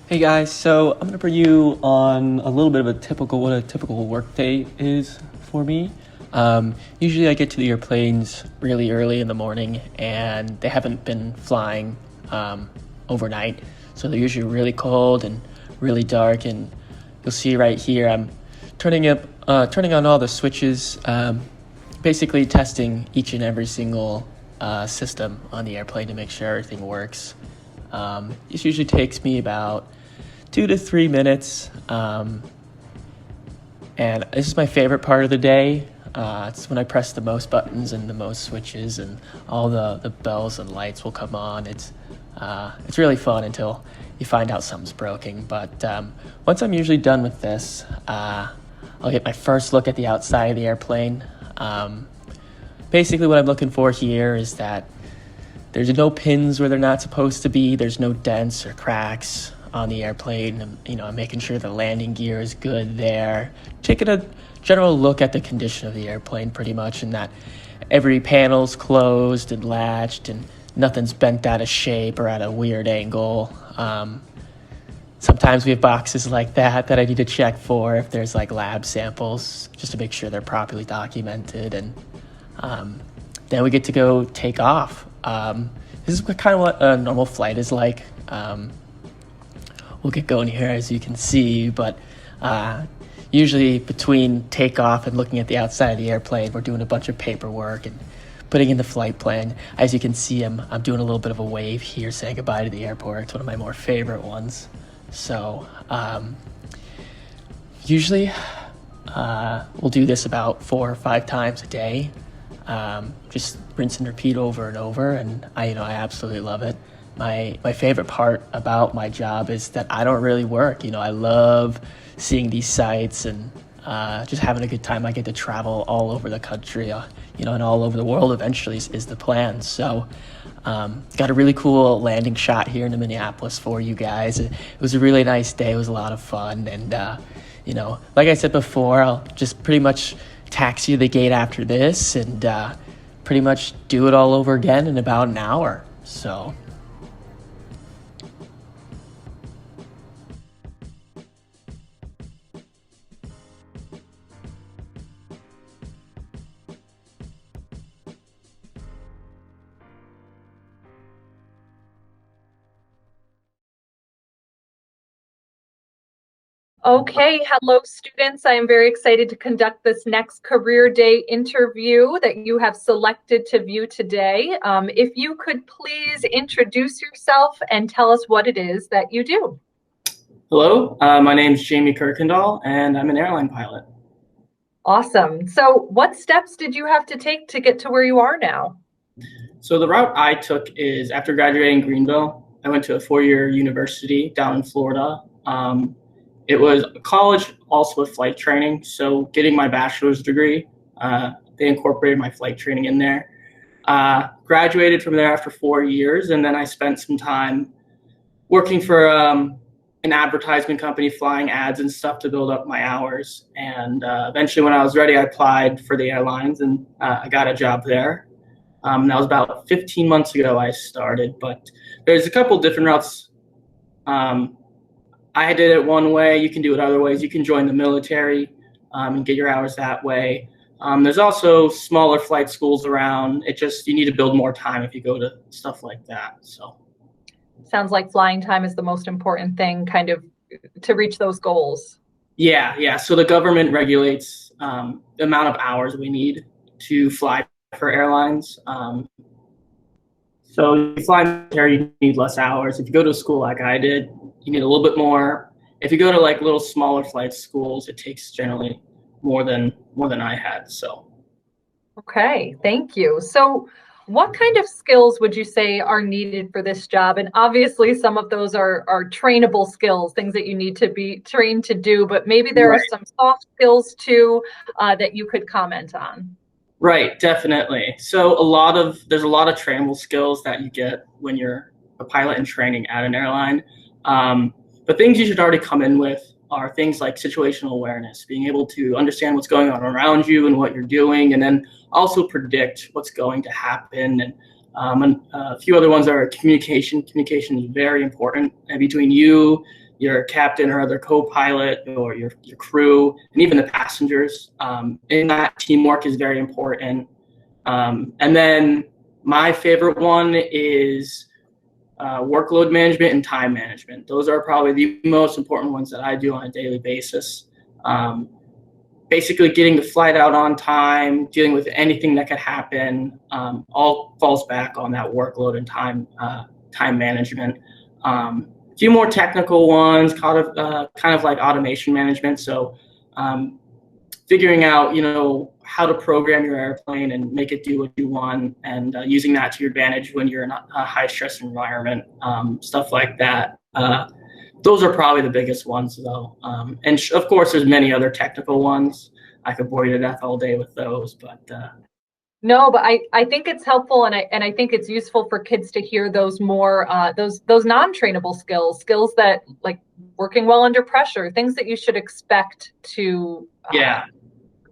Hey guys, so I'm gonna bring you on a little bit of what a typical work day is for me. Usually I get to the airplanes really early in the morning, and they haven't been flying overnight, so they're usually really cold and really dark. And you'll see right here, I'm turning on all the switches, basically testing each and every single system on the airplane to make sure everything works. This usually takes me about 2 to 3 minutes, and this is my favorite part of the day. It's when I press the most buttons and the most switches, and all the bells and lights will come on. It's really fun until you find out something's broken. But once I'm usually done with this, I'll get my first look at the outside of the airplane. Basically, what I'm looking for here is that there's no pins where they're not supposed to be. There's no dents or cracks on the airplane. I'm making sure the landing gear is good there. Taking a general look at the condition of the airplane pretty much, and that every panel's closed and latched and nothing's bent out of shape or at a weird angle. Sometimes we have boxes like that I need to check for if there's like lab samples, just to make sure they're properly documented. And then we get to go take off. This is kind of what a normal flight is like. We'll get going here, as you can see, but usually between takeoff and looking at the outside of the airplane, we're doing a bunch of paperwork and putting in the flight plan. As you can see, I'm doing a little bit of a wave here, saying goodbye to the airport. It's one of my more favorite ones. So usually we'll do this about 4 or 5 times a day. Just rinse and repeat over and over, and I absolutely love it. My favorite part about my job is that I don't really work. I love seeing these sites and just having a good time. I get to travel all over the country, and all over the world eventually is the plan. So got a really cool landing shot here in Minneapolis for you guys. It was a really nice day. It was a lot of fun, and like I said before, I'll just pretty much taxi you to the gate after this and pretty much do it all over again in about an hour. So Okay, hello students. I am very excited to conduct this next career day interview that you have selected to view today. If you could please introduce yourself and tell us what it is that you do. Hello, my name is Jaymey Kuykendall, and I'm an airline pilot. Awesome. So what steps did you have to take to get to where you are now? So the route I took is, after graduating Greenville, I went to a 4-year university down in Florida. It was a college also with flight training. So getting my bachelor's degree, they incorporated my flight training in there. Graduated from there after 4 years, and then I spent some time working for an advertisement company, flying ads and stuff to build up my hours. And eventually, when I was ready, I applied for the airlines, and I got a job there. That was about 15 months ago I started, but there's a couple different routes. I did it one way. You can do it other ways. You can join the military and get your hours that way. There's also smaller flight schools around. You need to build more time if you go to stuff like that. So, sounds like flying time is the most important thing, kind of, to reach those goals. Yeah. So the government regulates the amount of hours we need to fly for airlines. So if you fly military, you need less hours. If you go to a school like I did, you need a little bit more. If you go to like little smaller flight schools, it takes generally more than I had. So. Okay, thank you. So what kind of skills would you say are needed for this job? And obviously some of those are trainable skills, things that you need to be trained to do, but maybe there are some soft skills too that you could comment on. Right, definitely. So there's a lot of trainable skills that you get when you're a pilot in training at an airline. But things you should already come in with are things like situational awareness, being able to understand what's going on around you and what you're doing, and then also predict what's going to happen. And a few other ones are communication. Communication is very important between you, your captain or other co-pilot, or your crew, and even the passengers. And that teamwork is very important. And then my favorite one is workload management and time management. Those are probably the most important ones that I do on a daily basis. Basically getting the flight out on time, dealing with anything that could happen, all falls back on that workload and time management. A few more technical ones, kind of like automation management. So figuring out, how to program your airplane and make it do what you want, and using that to your advantage when you're in a high stress environment, stuff like that. Those are probably the biggest ones, though. And of course, there's many other technical ones. I could bore you to death all day with those, but no, but I think it's helpful, and I think it's useful for kids to hear those more those non-trainable skills that, like working well under pressure, things that you should expect to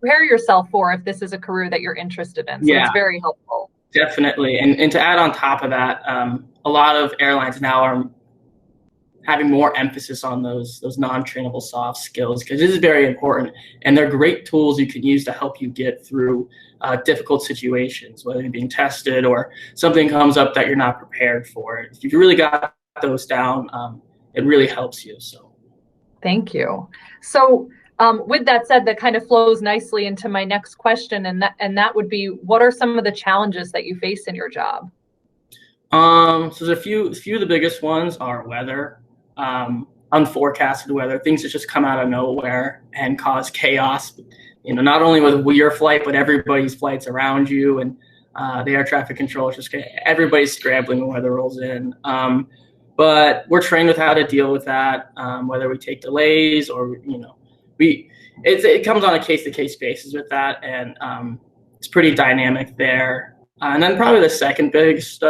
prepare yourself for if this is a career that you're interested in. So it's very helpful. Definitely. And to add on top of that, a lot of airlines now are having more emphasis on those non-trainable soft skills, because this is very important, and they're great tools you can use to help you get through difficult situations, whether you're being tested or something comes up that you're not prepared for. If you really got those down, it really helps you. So thank you. So with that said, that kind of flows nicely into my next question, and that would be, what are some of the challenges that you face in your job? So there's a few of the biggest ones are weather. Unforecasted weather, things that just come out of nowhere and cause chaos, not only with your flight, but everybody's flights around you, and the air traffic controllers, just everybody's scrambling when weather rolls in. But we're trained with how to deal with that, whether we take delays or, it comes on a case-to-case basis with that, and it's pretty dynamic there. And then probably the second biggest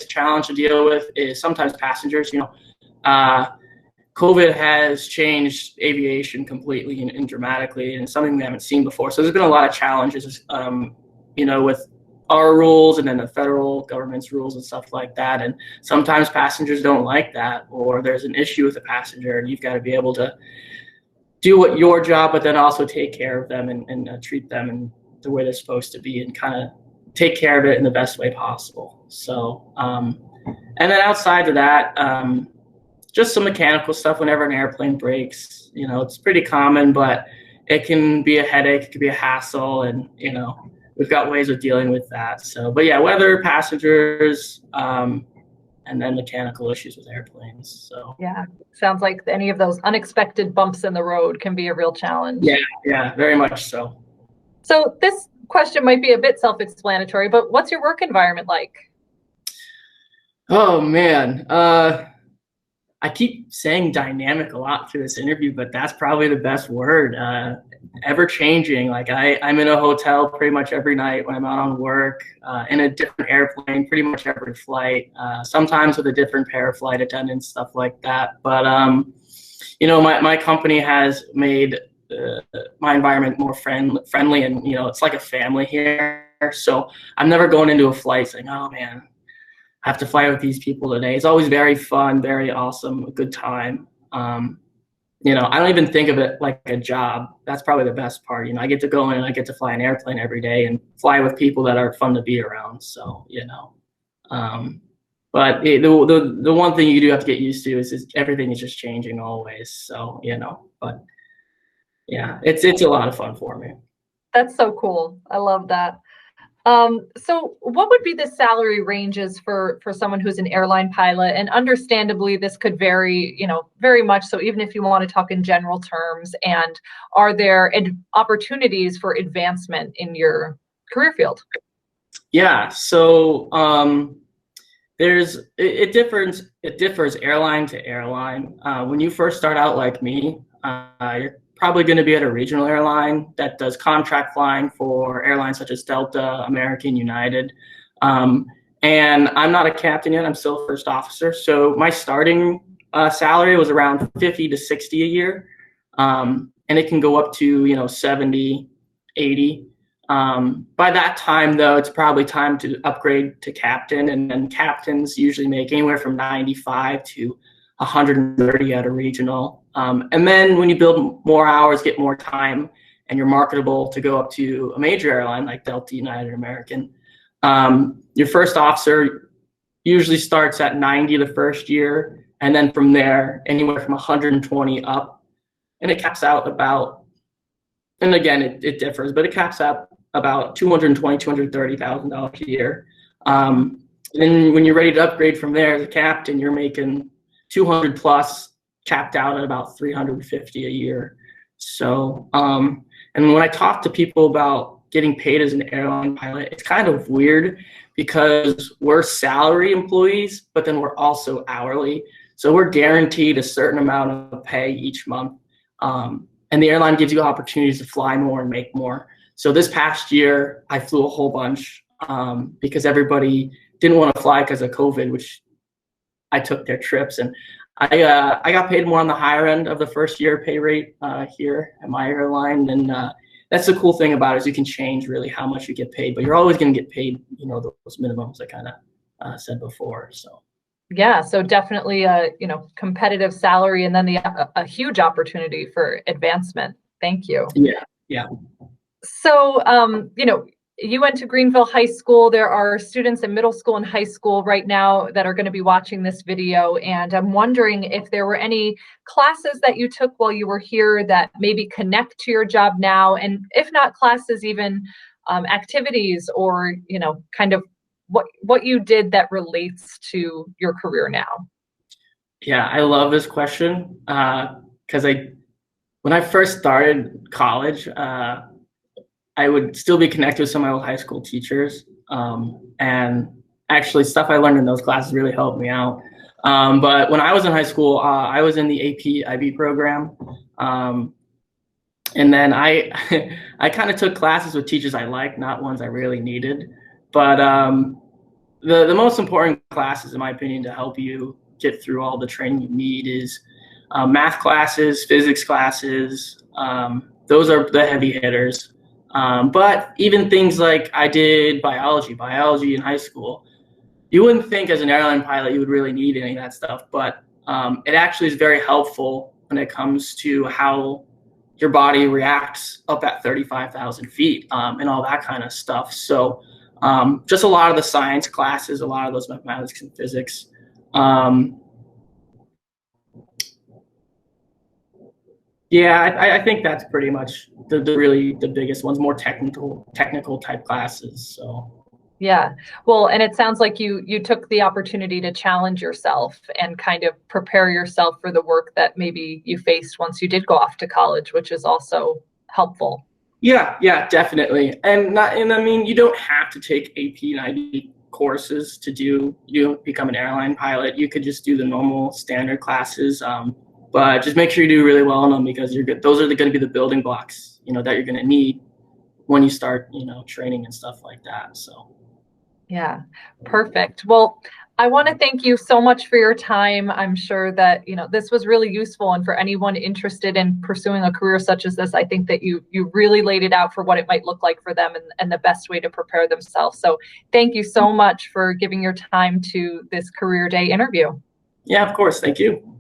challenge to deal with is sometimes passengers. COVID has changed aviation completely and dramatically, and it's something we haven't seen before. So there's been a lot of challenges, with our rules and then the federal government's rules and stuff like that. And sometimes passengers don't like that, or there's an issue with a passenger, and you've got to be able to do your job, but then also take care of them and treat them in the way they're supposed to be, and kind of take care of it in the best way possible. So, and then outside of that, just some mechanical stuff whenever an airplane breaks. It's pretty common, but it can be a headache, it can be a hassle, and we've got ways of dealing with that. So, but yeah, weather, passengers, and then mechanical issues with airplanes. So yeah, sounds like any of those unexpected bumps in the road can be a real challenge. Yeah, very much so. So this question might be a bit self-explanatory, but what's your work environment like? Oh man, I keep saying dynamic a lot through this interview, but that's probably the best word. Ever changing. Like I'm in a hotel pretty much every night when I'm out on work, in a different airplane pretty much every flight, sometimes with a different pair of flight attendants, stuff like that. But my company has made my environment more friendly, and it's like a family here. So I'm never going into a flight saying, oh man, I have to fly with these people today. It's always very fun, very awesome, a good time. I don't even think of it like a job. That's probably the best part. I get to go in and I get to fly an airplane every day and fly with people that are fun to be around. So, but the one thing you do have to get used to is everything is just changing always. So, but yeah, it's a lot of fun for me. That's so cool. I love that. So what would be the salary ranges for someone who's an airline pilot? And understandably, this could vary, very much. So even if you want to talk in general terms, and are there opportunities for advancement in your career field? Yeah. So it differs airline to airline. When you first start out like me, you're probably going to be at a regional airline that does contract flying for airlines such as Delta, American, United. And I'm not a captain yet. I'm still a first officer. So my starting salary was around 50 to 60 a year. And it can go up to, 70, 80. By that time, though, it's probably time to upgrade to captain, and then captains usually make anywhere from 95 to 130 at a regional. And then when you build more hours, get more time, and you're marketable to go up to a major airline like Delta, United, American, your first officer usually starts at 90 the first year, and then from there, anywhere from 120 up. And it caps out about, and again, it differs, but it caps out about $220,000-$230,000 a year. And then when you're ready to upgrade from there as a captain, you're making 200 plus, capped out at about 350 a year. So, and when I talk to people about getting paid as an airline pilot, it's kind of weird because we're salary employees, but then we're also hourly. So we're guaranteed a certain amount of pay each month. And the airline gives you opportunities to fly more and make more. So this past year, I flew a whole bunch because everybody didn't want to fly because of COVID, which I took their trips. And I got paid more on the higher end of the first year pay rate here at my airline. And that's the cool thing about it is you can change really how much you get paid, but you're always going to get paid, those minimums I kind of said before. So. Yeah, so definitely a competitive salary, and then a huge opportunity for advancement. Thank you. Yeah. So you went to Greenville High School. There are students in middle school and high school right now that are going to be watching this video, and I'm wondering if there were any classes that you took while you were here that maybe connect to your job now, and if not classes, even activities or kind of what you did that relates to your career now. Yeah, I love this question because when I first started college, I would still be connected with some of my old high school teachers, and actually stuff I learned in those classes really helped me out. But when I was in high school, I was in the AP IB program, and then I kind of took classes with teachers I liked, not ones I really needed. But the most important classes, in my opinion, to help you get through all the training you need is math classes, physics classes. Those are the heavy hitters. But even things like I did biology in high school, you wouldn't think as an airline pilot you would really need any of that stuff. But it actually is very helpful when it comes to how your body reacts up at 35,000 feet and all that kind of stuff. So just a lot of the science classes, a lot of those mathematics and physics. Yeah, I think that's pretty much the biggest ones, more technical type classes. So. Yeah, well, and it sounds like you took the opportunity to challenge yourself and kind of prepare yourself for the work that maybe you faced once you did go off to college, which is also helpful. Yeah, definitely. And I mean, you don't have to take AP and IB courses to become an airline pilot. You could just do the normal standard classes. But just make sure you do really well on them because those are going to be the building blocks, that you're going to need when you start, training and stuff like that. So. Yeah, perfect. Well, I want to thank you so much for your time. I'm sure that, this was really useful. And for anyone interested in pursuing a career such as this, I think that you really laid it out for what it might look like for them and the best way to prepare themselves. So thank you so much for giving your time to this Career Day interview. Yeah, of course. Thank you.